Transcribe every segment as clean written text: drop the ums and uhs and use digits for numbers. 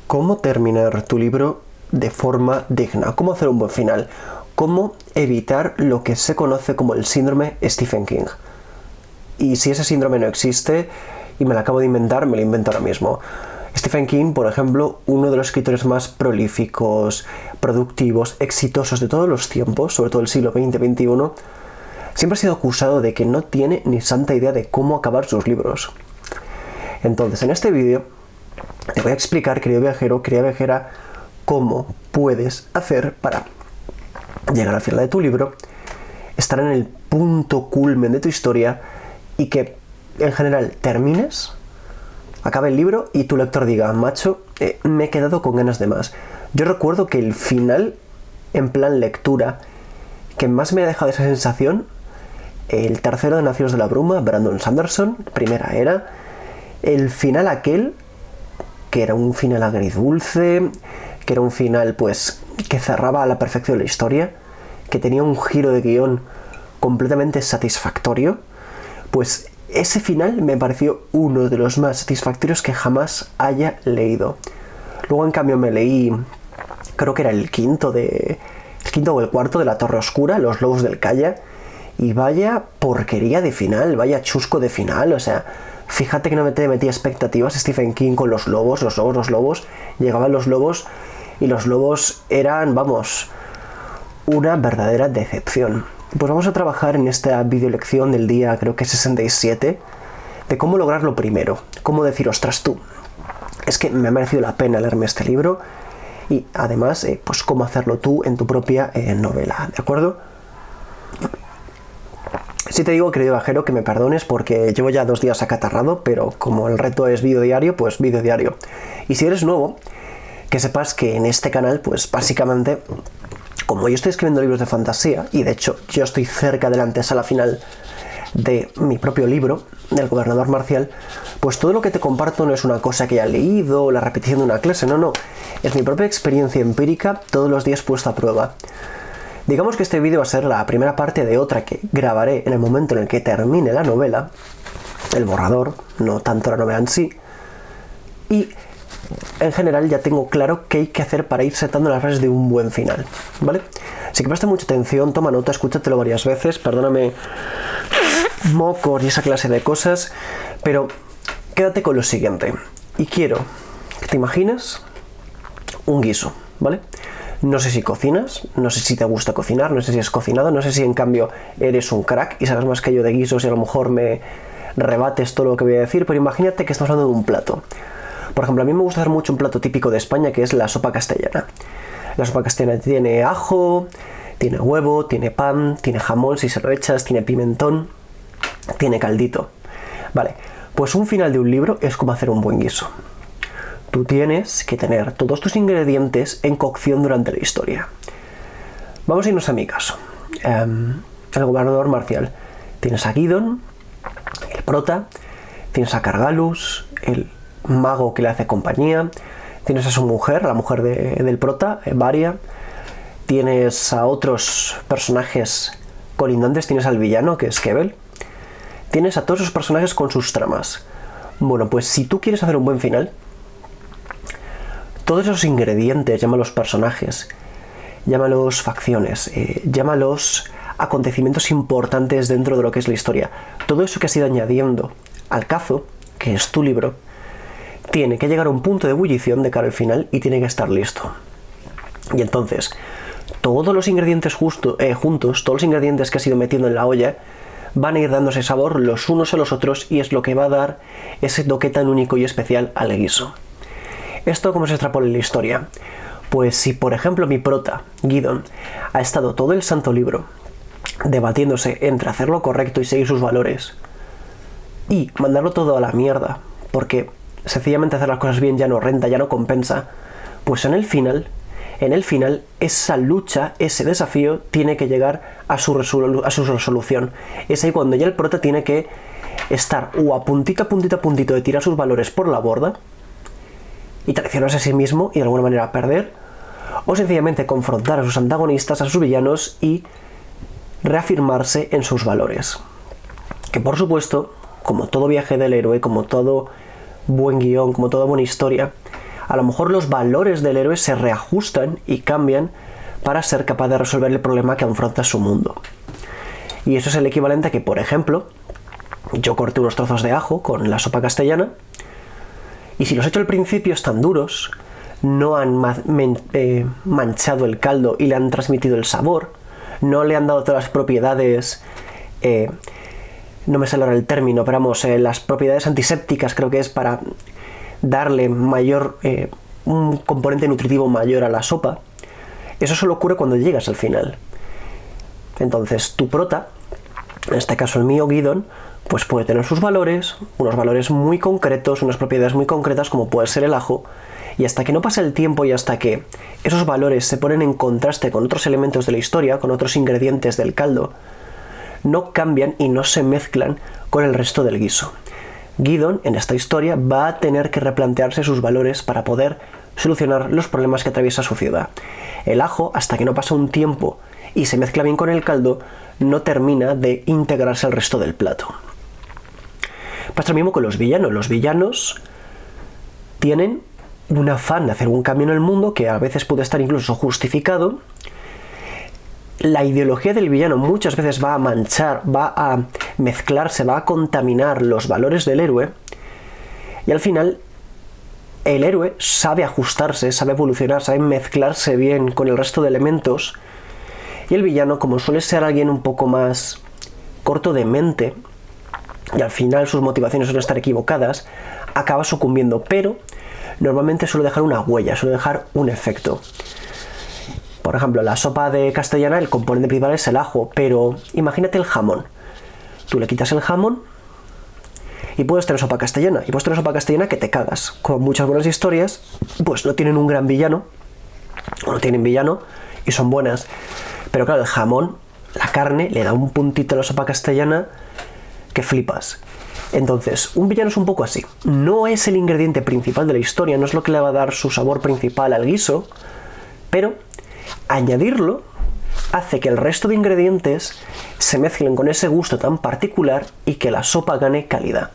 cómo terminar tu libro de forma digna, cómo hacer un buen final, cómo evitar lo que se conoce como el síndrome Stephen King. Y si ese síndrome no existe y me lo acabo de inventar, me lo invento ahora mismo. Stephen King, por ejemplo, uno de los escritores más prolíficos, productivos, exitosos de todos los tiempos, sobre todo el siglo XX-XXI, siempre ha sido acusado de que no tiene ni santa idea de cómo acabar sus libros. Entonces, en este vídeo te voy a explicar, querido viajero, querida viajera, cómo puedes hacer para llegar al final de tu libro, estar en el punto culmen de tu historia y que, en general, termines, acabe el libro y tu lector diga, macho, me he quedado con ganas de más. Yo recuerdo que el final, en plan lectura, que más me ha dejado esa sensación, el tercero de Nacidos de la Bruma, Brandon Sanderson, primera era, el final aquel, que era un final agridulce, que era un final, pues, que cerraba a la perfección la historia, que tenía un giro de guión completamente satisfactorio, pues ese final me pareció uno de los más satisfactorios que jamás haya leído. Luego, en cambio, me leí, creo que era el quinto o el cuarto de La Torre Oscura, Los Lobos del Calla, y vaya porquería de final, vaya chusco de final, o sea, fíjate que no me metía expectativas Stephen King con los lobos, llegaban los lobos y los lobos eran, vamos, una verdadera decepción. Pues vamos a trabajar en esta videolección del día, creo que 67, de cómo lograrlo primero, cómo decir, ostras tú, es que me ha merecido la pena leerme este libro y además, pues cómo hacerlo tú en tu propia novela, ¿de acuerdo? Si te digo, querido viajero, que me perdones porque llevo ya 2 días acatarrado, pero como el reto es vídeo diario, pues vídeo diario. Y si eres nuevo, que sepas que en este canal, pues básicamente, como yo estoy escribiendo libros de fantasía, y de hecho yo estoy cerca de la antesala final de mi propio libro, del Gobernador Marcial, pues todo lo que te comparto no es una cosa que haya leído o la repetición de una clase, no, es mi propia experiencia empírica todos los días puesta a prueba. Digamos que este vídeo va a ser la primera parte de otra que grabaré en el momento en el que termine la novela, el borrador, no tanto la novela en sí, y en general ya tengo claro qué hay que hacer para ir setando las bases de un buen final, ¿vale? Así que presta mucha atención, toma nota, escúchatelo varias veces, perdóname mocos y esa clase de cosas, pero quédate con lo siguiente. Y quiero que te imagines un guiso, ¿vale? No sé si cocinas, no sé si te gusta cocinar, no sé si has cocinado, no sé si en cambio eres un crack y sabes más que yo de guisos y a lo mejor me rebates todo lo que voy a decir, pero imagínate que estamos hablando de un plato. Por ejemplo, a mí me gusta hacer mucho un plato típico de España que es la sopa castellana. La sopa castellana tiene ajo, tiene huevo, tiene pan, tiene jamón si se lo echas, tiene pimentón, tiene caldito. Vale, pues un final de un libro es como hacer un buen guiso. Tú tienes que tener todos tus ingredientes en cocción durante la historia. Vamos a irnos a mi caso. El Gobernador Marcial. Tienes a Guidon, el prota, tienes a Cargalus, el mago que le hace compañía, tienes a su mujer, la mujer del prota, Varia, tienes a otros personajes colindantes, tienes al villano que es Kebel, tienes a todos esos personajes con sus tramas. Bueno, pues si tú quieres hacer un buen final, todos esos ingredientes, llámalos personajes, llámalos facciones, llámalos acontecimientos importantes dentro de lo que es la historia, todo eso que has ido añadiendo al cazo, que es tu libro, tiene que llegar a un punto de ebullición de cara al final y tiene que estar listo. Y entonces, todos los ingredientes juntos, todos los ingredientes que has ido metiendo en la olla, van a ir dándose sabor los unos a los otros y es lo que va a dar ese toque tan único y especial al guiso. ¿Esto cómo se extrapola en la historia? Pues si, por ejemplo, mi prota, Guidon, ha estado todo el santo libro debatiéndose entre hacer lo correcto y seguir sus valores y mandarlo todo a la mierda, porque sencillamente hacer las cosas bien ya no renta, ya no compensa, pues en el final, esa lucha, ese desafío tiene que llegar a su resolución. Es ahí cuando ya el prota tiene que estar o a puntito de tirar sus valores por la borda y traicionarse a sí mismo y de alguna manera perder, o sencillamente confrontar a sus antagonistas, a sus villanos y reafirmarse en sus valores. Que por supuesto, como todo viaje del héroe, como todo buen guión, como toda buena historia, A lo mejor los valores del héroe se reajustan y cambian para ser capaz de resolver el problema que afronta su mundo. Y eso es el equivalente a que, por ejemplo, yo corté unos trozos de ajo con la sopa castellana y si los he hecho al principio están duros, no han manchado el caldo y le han transmitido el sabor, no le han dado todas las propiedades, no me sale ahora el término, pero vamos, las propiedades antisépticas creo que es para darle un componente nutritivo mayor a la sopa. Eso solo ocurre cuando llegas al final. Entonces tu prota, en este caso el mío Guidon, pues puede tener sus valores, unos valores muy concretos, unas propiedades muy concretas como puede ser el ajo, y hasta que no pasa el tiempo y hasta que esos valores se ponen en contraste con otros elementos de la historia, con otros ingredientes del caldo, no cambian y no se mezclan con el resto del guiso. Guidon, en esta historia, va a tener que replantearse sus valores para poder solucionar los problemas que atraviesa su ciudad. El ajo, hasta que no pasa un tiempo y se mezcla bien con el caldo, no termina de integrarse al resto del plato. Pasa lo mismo con los villanos. Los villanos tienen un afán de hacer un cambio en el mundo que a veces puede estar incluso justificado. La ideología del villano muchas veces va a manchar, va a mezclarse, va a contaminar los valores del héroe, y al final el héroe sabe ajustarse, sabe evolucionar, sabe mezclarse bien con el resto de elementos, y el villano, como suele ser alguien un poco más corto de mente y al final sus motivaciones suelen estar equivocadas, acaba sucumbiendo, pero normalmente suele dejar una huella, suele dejar un efecto. Por ejemplo, la sopa de castellana, el componente principal es el ajo, pero imagínate el jamón. Tú le quitas el jamón y puedes tener sopa castellana. Y puedes tener sopa castellana que te cagas. Con muchas buenas historias, pues no tienen un gran villano, o no tienen villano, y son buenas. Pero claro, el jamón, la carne, le da un puntito a la sopa castellana que flipas. Entonces, un villano es un poco así. No es el ingrediente principal de la historia, no es lo que le va a dar su sabor principal al guiso, pero añadirlo hace que el resto de ingredientes se mezclen con ese gusto tan particular y que la sopa gane calidad.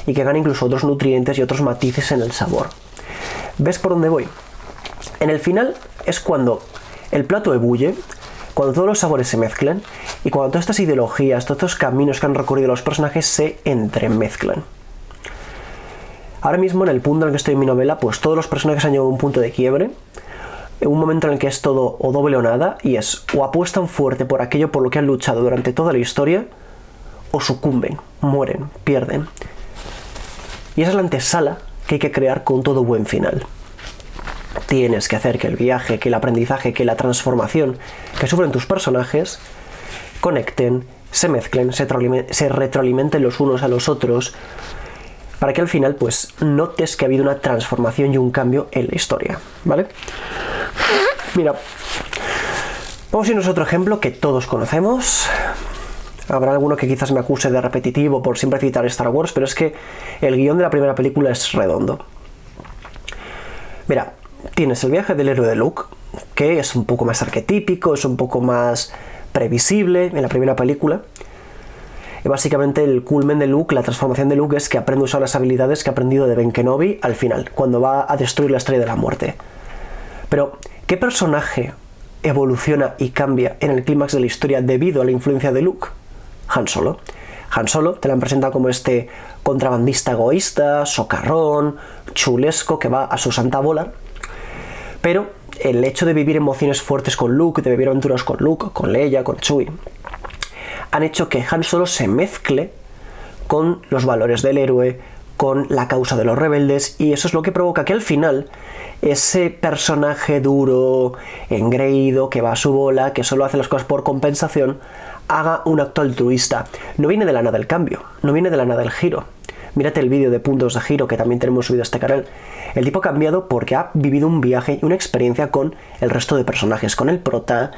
Y que gane incluso otros nutrientes y otros matices en el sabor. ¿Ves por dónde voy? En el final es cuando el plato ebulle, cuando todos los sabores se mezclan y cuando todas estas ideologías, todos estos caminos que han recorrido los personajes se entremezclan. Ahora mismo, en el punto en el que estoy en mi novela, pues todos los personajes han llegado a un punto de quiebre, un momento en el que es todo o doble o nada, y es o apuestan fuerte por aquello por lo que han luchado durante toda la historia, o sucumben, mueren, pierden. Y esa es la antesala que hay que crear con todo buen final. Tienes que hacer que el viaje, que el aprendizaje, que la transformación que sufren tus personajes conecten, se mezclen, se retroalimenten los unos a los otros, para que al final pues notes que ha habido una transformación y un cambio en la historia, ¿vale? Mira, vamos a irnos a otro ejemplo que todos conocemos. Habrá alguno que quizás me acuse de repetitivo por siempre citar Star Wars, pero es que el guión de la primera película es redondo. Mira, tienes el viaje del héroe de Luke, que es un poco más arquetípico, es un poco más previsible en la primera película. Y básicamente el culmen de Luke, la transformación de Luke, es que aprende a usar las habilidades que ha aprendido de Ben Kenobi al final, cuando va a destruir la Estrella de la Muerte. Pero, ¿qué personaje evoluciona y cambia en el clímax de la historia debido a la influencia de Luke? Han Solo. Han Solo te la han presentado como este contrabandista egoísta, socarrón, chulesco, que va a su santa bola. Pero el hecho de vivir emociones fuertes con Luke, de vivir aventuras con Luke, con Leia, con Chewie, han hecho que Han Solo se mezcle con los valores del héroe, con la causa de los rebeldes, y eso es lo que provoca que al final ese personaje duro, engreído, que va a su bola, que solo hace las cosas por compensación, haga un acto altruista. No viene de la nada el cambio, no viene de la nada el giro. Mírate el vídeo de Puntos de Giro que también tenemos subido a este canal. El tipo ha cambiado porque ha vivido un viaje y una experiencia con el resto de personajes, con el prota,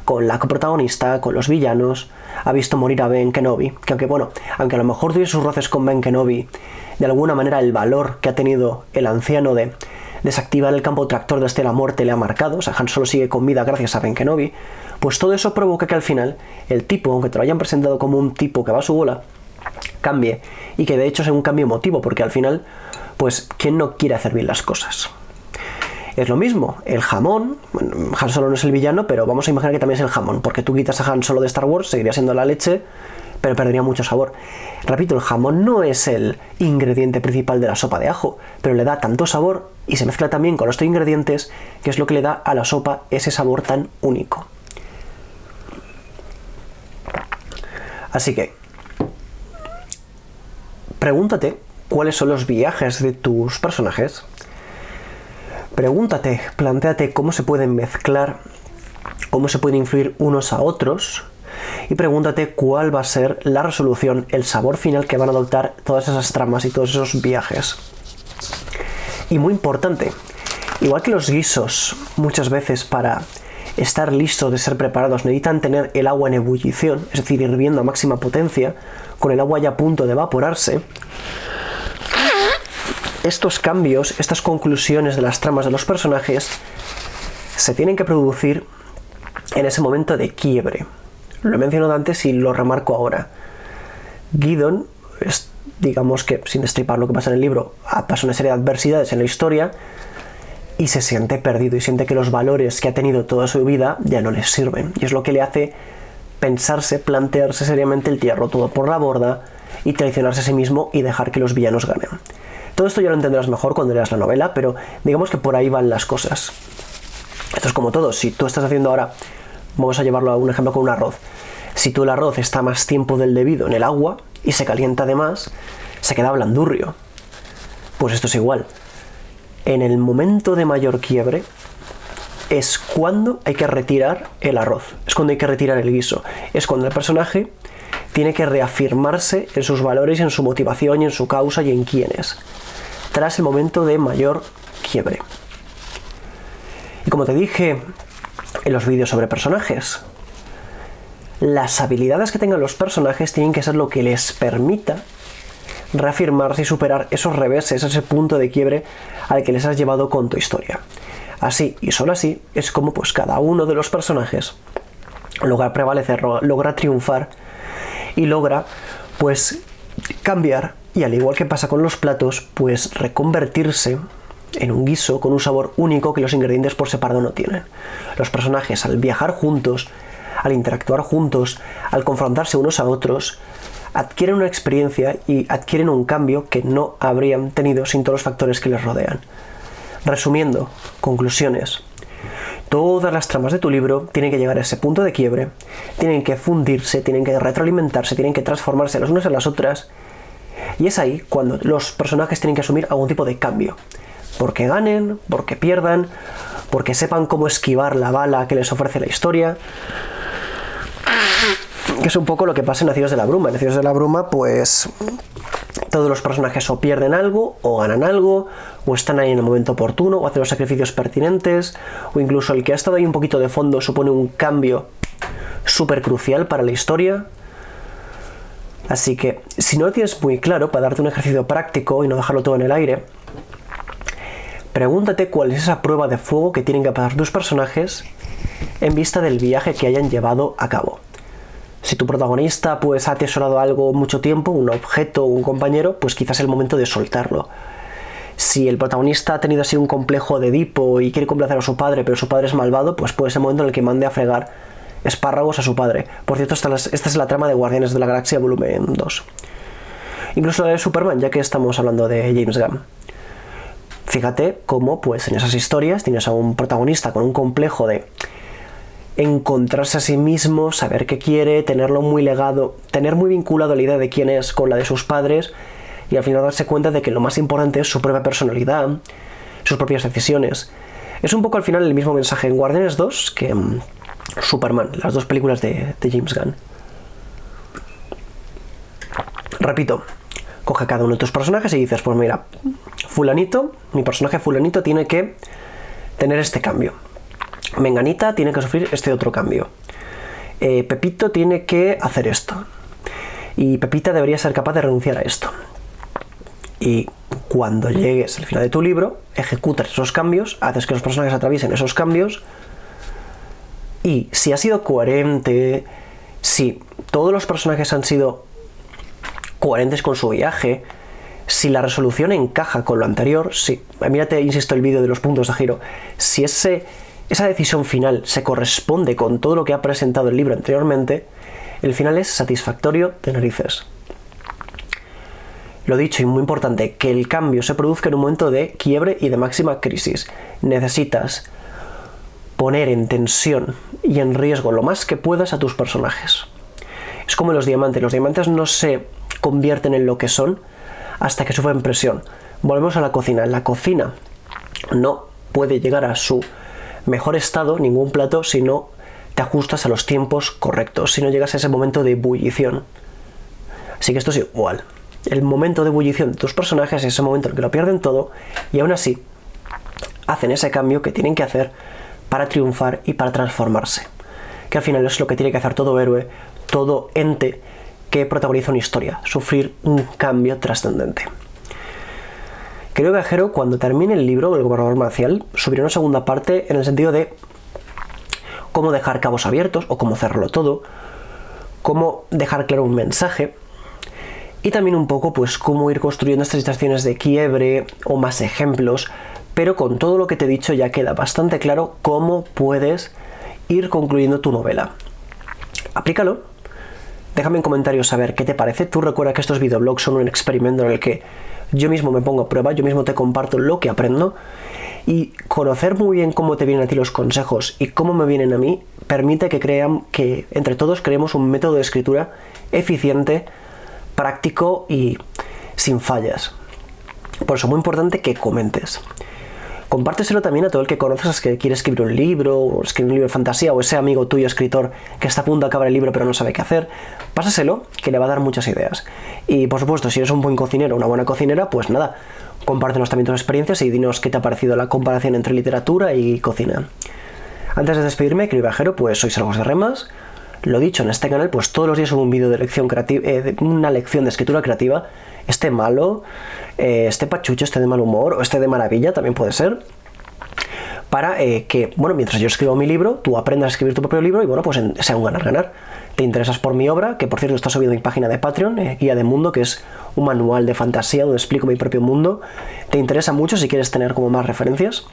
con la coprotagonista, con los villanos. Ha visto morir a Ben Kenobi, que aunque a lo mejor tuviera sus roces con Ben Kenobi, de alguna manera el valor que ha tenido el anciano de desactivar el campo tractor desde la muerte le ha marcado. O sea, Han Solo sigue con vida gracias a Ben Kenobi. Pues todo eso provoca que al final el tipo, aunque te lo hayan presentado como un tipo que va a su bola, cambie, y que de hecho sea un cambio emotivo, porque al final, pues, ¿quién no quiere hacer bien las cosas? Es lo mismo, el jamón, bueno, Han Solo no es el villano, pero vamos a imaginar que también es el jamón, porque tú quitas a Han Solo de Star Wars, seguiría siendo la leche, pero perdería mucho sabor. Repito, el jamón no es el ingrediente principal de la sopa de ajo, pero le da tanto sabor y se mezcla también con los otros ingredientes, que es lo que le da a la sopa ese sabor tan único. Así que, pregúntate cuáles son los viajes de tus personajes. Pregúntate, plantéate cómo se pueden mezclar, cómo se pueden influir unos a otros, y pregúntate cuál va a ser la resolución, el sabor final que van a adoptar todas esas tramas y todos esos viajes. Y muy importante, igual que los guisos muchas veces para estar listos de ser preparados necesitan tener el agua en ebullición, es decir, hirviendo a máxima potencia, con el agua ya a punto de evaporarse, estos cambios, estas conclusiones de las tramas de los personajes se tienen que producir en ese momento de quiebre. Lo he mencionado antes y lo remarco ahora. Gideon, digamos que sin destripar lo que pasa en el libro, pasa una serie de adversidades en la historia y se siente perdido y siente que los valores que ha tenido toda su vida ya no les sirven. Y es lo que le hace pensarse, plantearse seriamente el tirarlo todo por la borda y traicionarse a sí mismo y dejar que los villanos ganen. Todo esto ya lo entenderás mejor cuando leas la novela, pero digamos que por ahí van las cosas. Esto es como todo. Si tú estás haciendo ahora, vamos a llevarlo a un ejemplo con un arroz. Si tú el arroz está más tiempo del debido en el agua y se calienta de más, se queda blandurrio. Pues esto es igual. En el momento de mayor quiebre es cuando hay que retirar el arroz, es cuando hay que retirar el guiso, es cuando el personaje tiene que reafirmarse en sus valores, en su motivación y en su causa y en quién es, tras el momento de mayor quiebre. Y como te dije en los vídeos sobre personajes, las habilidades que tengan los personajes tienen que ser lo que les permita reafirmarse y superar esos reveses, ese punto de quiebre al que les has llevado con tu historia. Así, y solo así, es como pues cada uno de los personajes logra prevalecer, logra triunfar y logra pues cambiar, y al igual que pasa con los platos, pues reconvertirse en un guiso con un sabor único que los ingredientes por separado no tienen. Los personajes, al viajar juntos, al interactuar juntos, al confrontarse unos a otros, adquieren una experiencia y adquieren un cambio que no habrían tenido sin todos los factores que les rodean. Resumiendo, conclusiones. Todas las tramas de tu libro tienen que llegar a ese punto de quiebre, tienen que fundirse, tienen que retroalimentarse, tienen que transformarse las unas en las otras, y es ahí cuando los personajes tienen que asumir algún tipo de cambio. Porque ganen, porque pierdan, porque sepan cómo esquivar la bala que les ofrece la historia. Que es un poco lo que pasa en Nacidos de la Bruma. En Nacidos de la Bruma, pues todos los personajes o pierden algo, o ganan algo, o están ahí en el momento oportuno, o hacen los sacrificios pertinentes, o incluso el que ha estado ahí un poquito de fondo supone un cambio súper crucial para la historia. Así que, si no lo tienes muy claro, para darte un ejercicio práctico y no dejarlo todo en el aire, pregúntate cuál es esa prueba de fuego que tienen que pasar tus personajes en vista del viaje que hayan llevado a cabo. Si tu protagonista pues ha atesorado algo mucho tiempo, un objeto o un compañero, pues quizás es el momento de soltarlo. Si el protagonista ha tenido así un complejo de Edipo y quiere complacer a su padre, pero su padre es malvado, pues puede ser el momento en el que mande a fregar espárragos a su padre. Por cierto, esta es la trama de Guardianes de la Galaxia volumen 2. Incluso la de Superman, ya que estamos hablando de James Gunn. Fíjate cómo pues en esas historias tienes a un protagonista con un complejo de encontrarse a sí mismo, saber qué quiere, tenerlo muy legado, tener muy vinculado la idea de quién es con la de sus padres, y al final darse cuenta de que lo más importante es su propia personalidad, sus propias decisiones. Es un poco al final el mismo mensaje en Guardianes 2 que en Superman, las dos películas de James Gunn. Repito, coge cada uno de tus personajes y dices, pues mira, fulanito, mi personaje fulanito tiene que tener este cambio. Menganita tiene que sufrir este otro cambio. Pepito tiene que hacer esto. Y Pepita debería ser capaz de renunciar a esto. Y cuando llegues al final de tu libro, ejecutas esos cambios, haces que los personajes atraviesen esos cambios. Y si ha sido coherente, si todos los personajes han sido coherentes con su viaje, Si la resolución encaja con lo anterior, si, mírate, insisto, el vídeo de los puntos de giro, si esa decisión final se corresponde con todo lo que ha presentado el libro anteriormente, el final es satisfactorio de narices. Lo dicho y muy importante, que el cambio se produzca en un momento de quiebre y de máxima crisis. Necesitas poner en tensión y en riesgo lo más que puedas a tus personajes. Es como los diamantes no se convierten en lo que son hasta que sufren presión. Volvemos a la cocina. En la cocina no puede llegar a su mejor estado ningún plato si no te ajustas a los tiempos correctos, si no llegas a ese momento de ebullición. Así que esto es igual. El momento de ebullición de tus personajes es ese momento en el que lo pierden todo y aún así hacen ese cambio que tienen que hacer para triunfar y para transformarse. Que al final es lo que tiene que hacer todo héroe, todo ente que protagoniza una historia, sufrir un cambio trascendente. Creo que Viajero, cuando termine el libro, El Gobernador Marcial, subirá una segunda parte en el sentido de cómo dejar cabos abiertos o cómo cerrarlo todo, cómo dejar claro un mensaje y también un poco pues cómo ir construyendo estas situaciones de quiebre o más ejemplos, pero con todo lo que te he dicho ya queda bastante claro cómo puedes ir concluyendo tu novela. Aplícalo. Déjame en comentarios saber qué te parece. Tú recuerda que estos videoblogs son un experimento en el que yo mismo me pongo a prueba, yo mismo te comparto lo que aprendo y conocer muy bien cómo te vienen a ti los consejos y cómo me vienen a mí permite que entre todos creemos un método de escritura eficiente, práctico y sin fallas. Por eso es muy importante que comentes. Compárteselo también a todo el que conoces que quiere escribir un libro, o escribir un libro de fantasía, o ese amigo tuyo escritor que está a punto de acabar el libro pero no sabe qué hacer. Pásaselo, que le va a dar muchas ideas. Y por supuesto, si eres un buen cocinero o una buena cocinera, pues nada, compártenos también tus experiencias y dinos qué te ha parecido la comparación entre literatura y cocina. Antes de despedirme, querido viajero, pues soy Salvos de Remas. Lo dicho, en este canal pues todos los días subo un vídeo de lección creativa, una lección de escritura creativa, esté malo, esté pachucho, esté de mal humor o esté de maravilla, también puede ser, para que, bueno, mientras yo escribo mi libro, tú aprendas a escribir tu propio libro y bueno, pues sea un ganar-ganar. Te interesas por mi obra, que por cierto está subido en mi página de Patreon, Guía de Mundo, que es un manual de fantasía donde explico mi propio mundo. Te interesa mucho si quieres tener como más referencias.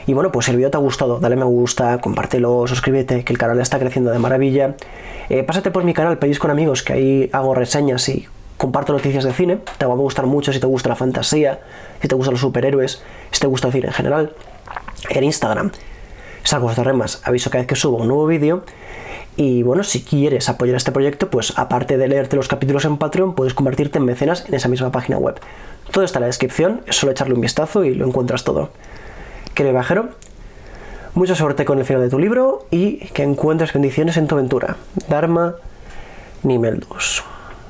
Y bueno, pues si el vídeo te ha gustado, dale me gusta, compártelo, suscríbete, que el canal está creciendo de maravilla. Pásate por mi canal, Pedís con Amigos, que ahí hago reseñas y comparto noticias de cine. Te va a gustar mucho si te gusta la fantasía, si te gustan los superhéroes, si te gusta el cine en general. En Instagram, Salvos de Remas, aviso cada vez que subo un nuevo vídeo. Y bueno, si quieres apoyar este proyecto, pues aparte de leerte los capítulos en Patreon, puedes convertirte en mecenas en esa misma página web. Todo está en la descripción, es solo echarle un vistazo y lo encuentras todo. Querido viajero, mucha suerte con el final de tu libro y que encuentres bendiciones en tu aventura. Dharma Nimeldus.